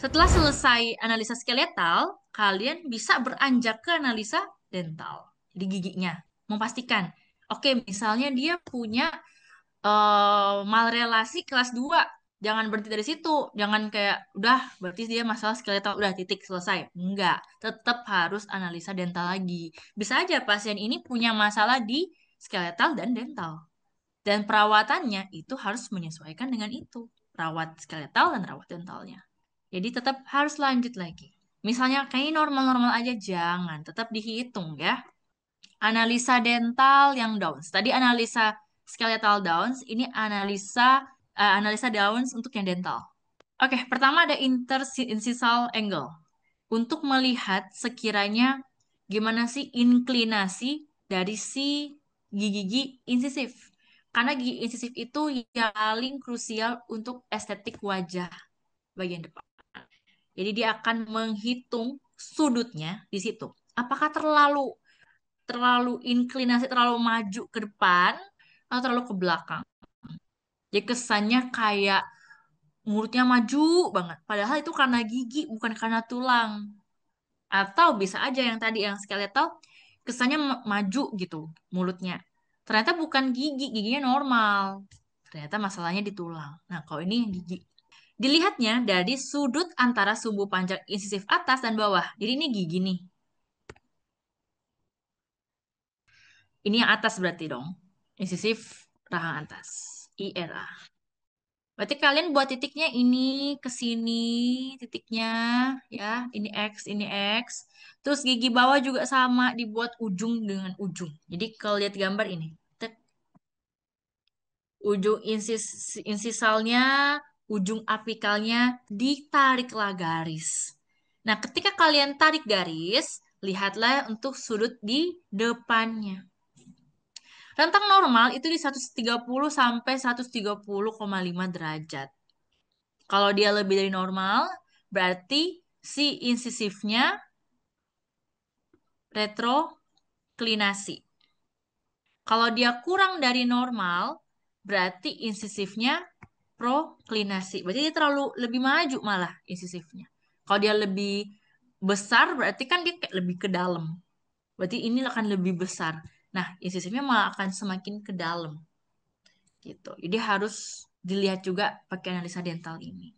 Setelah selesai analisa skeletal, kalian bisa beranjak ke analisa dental. Jadi giginya. Memastikan, oke, misalnya dia punya malrelasi kelas 2. Jangan berhenti dari situ. Jangan kayak, udah, berarti dia masalah skeletal, udah titik selesai. Enggak, tetap harus analisa dental lagi. Bisa aja pasien ini punya masalah di skeletal dan dental. Dan perawatannya itu harus menyesuaikan dengan itu. Rawat skeletal dan rawat dentalnya. Jadi tetap harus lanjut lagi. Misalnya kayak normal-normal aja, jangan. Tetap dihitung ya. Analisa dental yang Downs. Tadi analisa skeletal Downs, ini analisa Downs untuk yang dental. Oke, pertama ada intersincisal angle. Untuk melihat sekiranya gimana sih inklinasi dari si gigi-gigi insisif. Karena gigi insisif itu yang paling krusial untuk estetik wajah bagian depan. Jadi dia akan menghitung sudutnya di situ. Apakah terlalu terlalu inklinasi, terlalu maju ke depan atau terlalu ke belakang. Jadi kesannya kayak mulutnya maju banget. Padahal itu karena gigi, bukan karena tulang. Atau bisa aja yang tadi yang skeletal, kesannya maju gitu mulutnya. Ternyata bukan gigi, giginya normal. Ternyata masalahnya di tulang. Nah, kalau ini gigi. Dilihatnya dari sudut antara sumbu panjang insisif atas dan bawah. Jadi ini gigi nih. Ini yang atas berarti dong. Insisif rahang atas. IRA. Berarti kalian buat titiknya ini ke sini, titiknya ya, ini X. Terus gigi bawah juga sama dibuat ujung dengan ujung. Jadi kalau lihat gambar ini, tek, ujung insisalnya, ujung apikalnya ditariklah garis. Nah, ketika kalian tarik garis, lihatlah untuk sudut di depannya. Rentang normal itu di 130 sampai 130,5 derajat. Kalau dia lebih dari normal, berarti si insisifnya retroklinasi. Kalau dia kurang dari normal, berarti insisifnya proklinasi. Berarti dia terlalu lebih maju malah insisifnya. Kalau dia lebih besar, berarti kan dia kayak lebih ke dalam. Berarti ini akan lebih besar. Nah, insisifnya malah akan semakin ke dalam. Gitu. Jadi harus dilihat juga pakai analisa dental ini.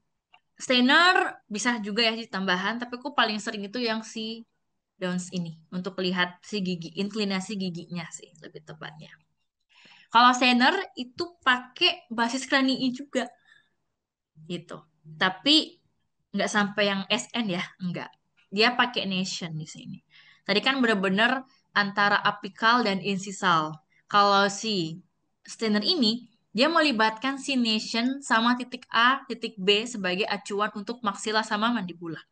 Stainer bisa juga ya ditambahan, tapi aku paling sering itu yang si Downs ini untuk lihat si gigi, inklinasi giginya sih lebih tepatnya. Kalau Stainer itu pakai basis kranii juga gitu. Tapi nggak sampai yang SN ya, nggak. Dia pakai Nation di sini. Tadi kan bener-bener antara apikal dan insisal. Kalau si Stainer ini, dia melibatkan si Nation sama titik A, titik B sebagai acuan untuk maksila sama mandibula.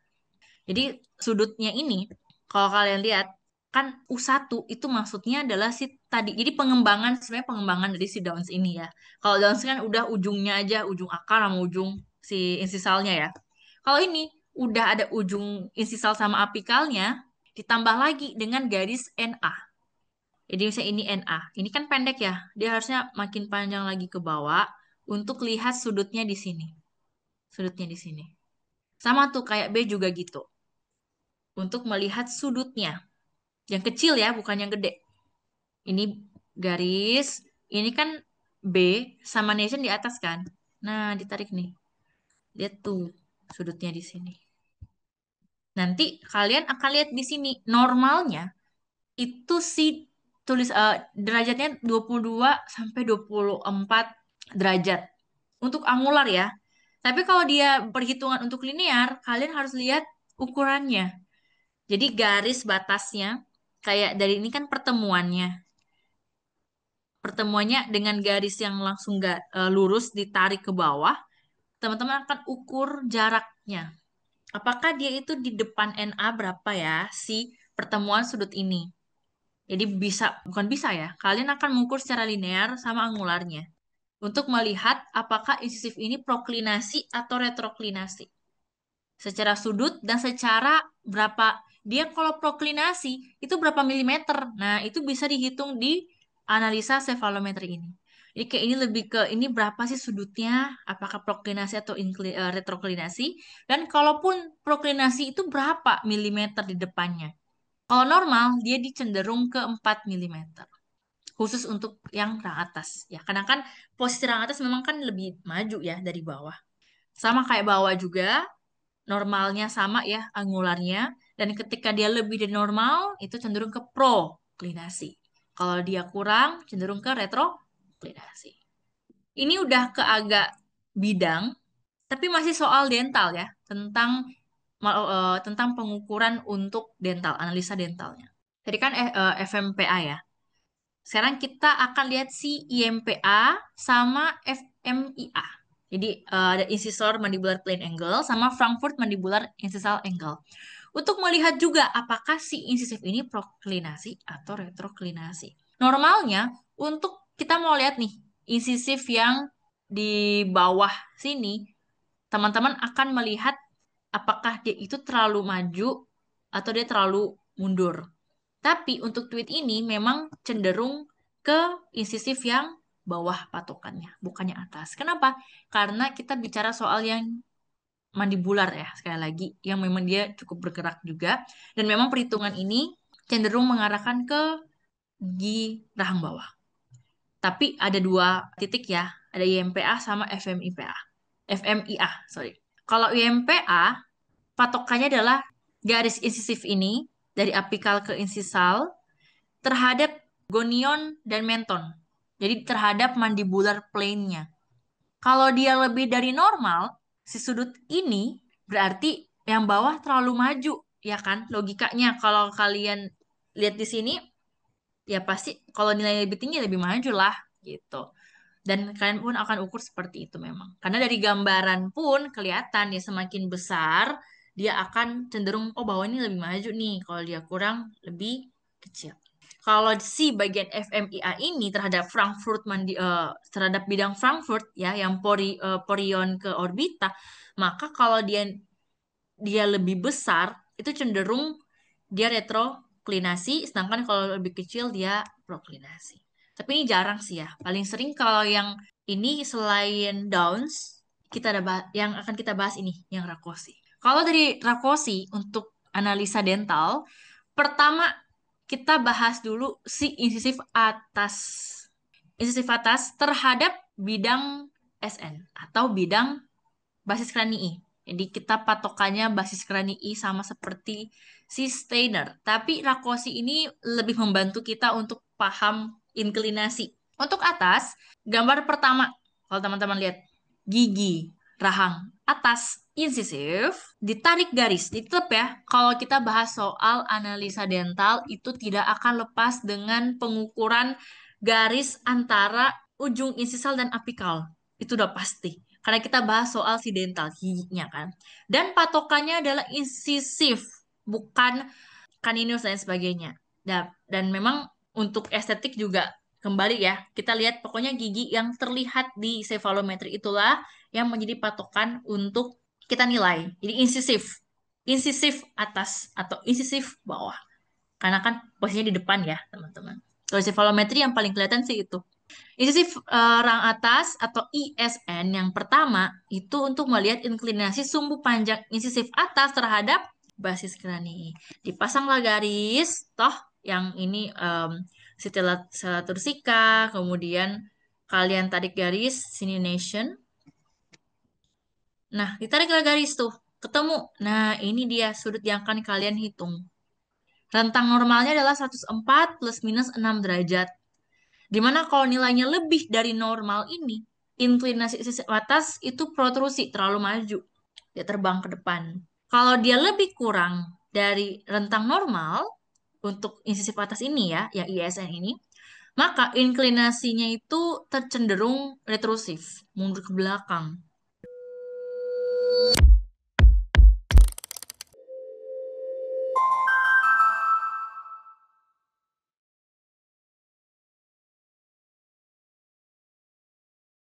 Jadi sudutnya ini, kalau kalian lihat, kan U1 itu maksudnya adalah si tadi. Jadi sebenarnya pengembangan dari si Downs ini ya. Kalau Downs kan udah ujungnya aja, ujung akar sama ujung si insisalnya ya. Kalau ini udah ada ujung insisal sama apikalnya, ditambah lagi dengan garis NA. Jadi misalnya ini NA. Ini kan pendek ya. Dia harusnya makin panjang lagi ke bawah untuk lihat sudutnya di sini. Sudutnya di sini. Sama tuh kayak B juga gitu. Untuk melihat sudutnya. Yang kecil ya, bukan yang gede. Ini garis, ini kan B sama nation di atas kan. Nah, ditarik nih. Lihat tuh sudutnya di sini. Nanti kalian akan lihat di sini normalnya itu si derajatnya 22 sampai 24 derajat untuk angular ya. Tapi kalau dia perhitungan untuk linear, kalian harus lihat ukurannya. Jadi garis batasnya kayak dari ini kan pertemuannya dengan garis yang langsung lurus ditarik ke bawah, teman-teman akan ukur jaraknya. Apakah dia itu di depan NA berapa ya si pertemuan sudut ini? Jadi bisa, bukan bisa ya, kalian akan mengukur secara linear sama angularnya untuk melihat apakah insisif ini proklinasi atau retroklinasi. Secara sudut dan secara berapa dia kalau proklinasi itu berapa milimeter. Nah, itu bisa dihitung di analisa cefalometri ini. Jadi kayak ini lebih ke ini berapa sih sudutnya, apakah proklinasi atau retroklinasi, dan kalaupun proklinasi itu berapa milimeter di depannya. Kalau normal, dia dicenderung ke 4 milimeter. Khusus untuk yang rang atas. Ya, karena kan posisi rang atas memang kan lebih maju ya dari bawah. Sama kayak bawah juga, normalnya sama ya angularnya. Dan ketika dia lebih dari normal, itu cenderung ke proklinasi. Kalau dia kurang, cenderung ke retroklinasi. Ini udah ke agak bidang, tapi masih soal dental ya, tentang pengukuran untuk dental, analisa dentalnya. Tadi kan FMPA ya. Sekarang kita akan lihat si IMPA sama FMIA. Jadi ada incisor mandibular plane angle sama Frankfurt mandibular incisal angle. Untuk melihat juga apakah si incisif ini proklinasi atau retroklinasi. Normalnya untuk kita mau lihat nih incisif yang di bawah sini, teman-teman akan melihat apakah dia itu terlalu maju atau dia terlalu mundur. Tapi untuk tweet ini memang cenderung ke insisif yang bawah patokannya, bukannya atas. Kenapa? Karena kita bicara soal yang mandibular ya, sekali lagi, yang memang dia cukup bergerak juga. Dan memang perhitungan ini cenderung mengarahkan ke gigi rahang bawah. Tapi ada dua titik ya, ada IMPA sama FMIPA. FMIA, sorry. Kalau IMPA, patokannya adalah garis insisif ini dari apikal ke insisal terhadap gonion dan menton. Jadi terhadap mandibular plane-nya. Kalau dia lebih dari normal, si sudut ini berarti yang bawah terlalu maju, ya kan? Logikanya kalau kalian lihat di sini, ya pasti kalau nilai lebih tinggi lebih maju lah, gitu. Dan kalian pun akan ukur seperti itu memang. Karena dari gambaran pun kelihatan ya semakin besar, dia akan cenderung, oh bawah ini lebih maju nih. Kalau dia kurang, lebih kecil. Kalau si bagian FMIA ini terhadap terhadap bidang Frankfurt ya yang porion ke orbita, maka kalau dia lebih besar itu cenderung dia retroklinasi, sedangkan kalau lebih kecil dia proklinasi. Tapi ini jarang sih ya. Paling sering kalau yang ini selain Downs, yang akan kita bahas ini yang Rakosi. Kalau dari Rakosi untuk analisa dental, pertama kita bahas dulu si insisif atas. Insisif atas terhadap bidang SN atau bidang basis kranii. Jadi kita patokannya basis kranii sama seperti si Steiner. Tapi Rakosi ini lebih membantu kita untuk paham inklinasi. Untuk atas, gambar pertama, kalau teman-teman lihat, gigi, rahang, atas, insisif, ditarik garis. Tetap ya, kalau kita bahas soal analisa dental, itu tidak akan lepas dengan pengukuran garis antara ujung insisal dan apikal. Itu udah pasti. Karena kita bahas soal si dental, giginya kan. Dan patokannya adalah insisif, bukan kaninus dan sebagainya. Dan memang untuk estetik juga kembali ya, kita lihat pokoknya gigi yang terlihat di cephalometry itulah yang menjadi patokan untuk kita nilai. Jadi insisif. Insisif atas atau insisif bawah. Karena kan posisinya di depan ya, teman-teman. Kalau cephalometry yang paling kelihatan sih itu. Insisif rang atas atau ISN yang pertama itu untuk melihat inklinasi sumbu panjang insisif atas terhadap basis krani. Dipasanglah garis, toh yang ini setelah tursika, kemudian kalian tarik garis sinuation. Nah, ditariklah garis tuh, ketemu. Nah, ini dia sudut yang akan kalian hitung. Rentang normalnya adalah 104 plus minus 6 derajat. Dimana kalau nilainya lebih dari normal ini, inklinasi sisi atas itu protrusi, terlalu maju. Dia terbang ke depan. Kalau dia lebih kurang dari rentang normal, untuk insisif atas ini ya, yang ISN ini, maka inklinasinya itu tercenderung retrusif, mundur ke belakang.